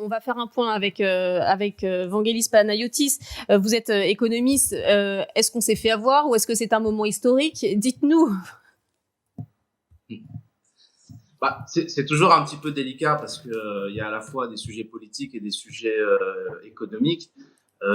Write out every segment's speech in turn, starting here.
on va faire un point avec Vangelis Panayotis. Vous êtes économiste. Est-ce qu'on s'est fait avoir ou est-ce que c'est un moment historique? Dites-nous. C'est toujours un petit peu délicat parce que y a à la fois des sujets politiques et des sujets économiques.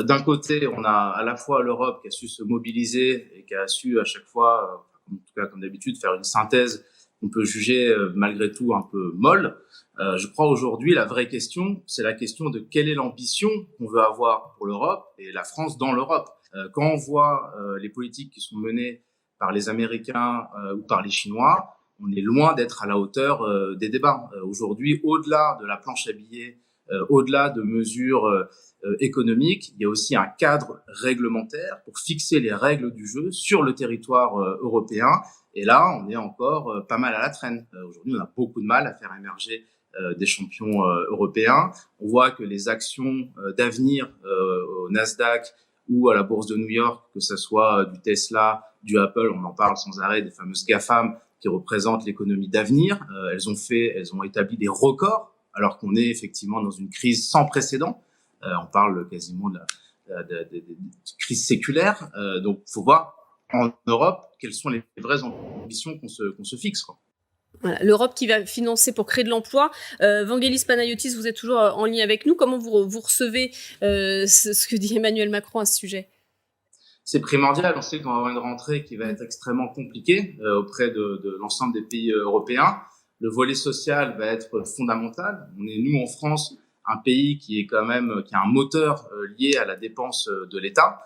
D'un côté, on a à la fois l'Europe qui a su se mobiliser et qui a su à chaque fois, en tout cas comme d'habitude, faire une synthèse qu'on peut juger malgré tout un peu molle. Je crois aujourd'hui la vraie question, c'est la question de quelle est l'ambition qu'on veut avoir pour l'Europe et la France dans l'Europe. Quand on voit les politiques qui sont menées par les Américains ou par les Chinois, on est loin d'être à la hauteur des débats. Aujourd'hui, au-delà de la planche à billets, au-delà de mesures économiques, il y a aussi un cadre réglementaire pour fixer les règles du jeu sur le territoire européen. Et là, on est encore pas mal à la traîne. Aujourd'hui, on a beaucoup de mal à faire émerger des champions européens. On voit que les actions d'avenir au Nasdaq ou à la bourse de New York, que ce soit du Tesla, du Apple, on en parle sans arrêt, des fameuses GAFAM qui représentent l'économie d'avenir. Elles ont établi des records alors qu'on est effectivement dans une crise sans précédent. On parle quasiment de crise séculaire. Donc, faut voir en Europe quelles sont les vraies ambitions qu'on se fixe, quoi. Voilà, l'Europe qui va financer pour créer de l'emploi. Vangelis Panayotis, vous êtes toujours en ligne avec nous. Comment vous recevez ce que dit Emmanuel Macron à ce sujet? C'est primordial. On sait qu'on va avoir une rentrée qui va être extrêmement compliquée auprès de l'ensemble des pays européens. Le volet social va être fondamental. On est, nous, en France, un pays qui est quand même, qui a un moteur lié à la dépense de l'État.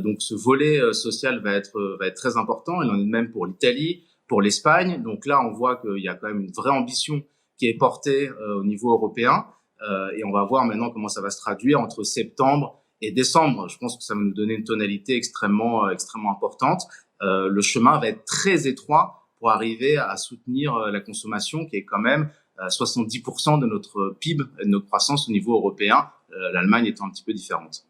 Donc, ce volet social va être très important. Il en est de même pour l'Italie, pour l'Espagne. Donc là, on voit qu'il y a quand même une vraie ambition qui est portée au niveau européen. Et on va voir maintenant comment ça va se traduire entre septembre et décembre. Je pense que ça va nous donner une tonalité extrêmement importante. Le chemin va être très étroit pour arriver à soutenir la consommation qui est quand même 70% de notre PIB et de notre croissance au niveau européen. L'Allemagne étant un petit peu différente.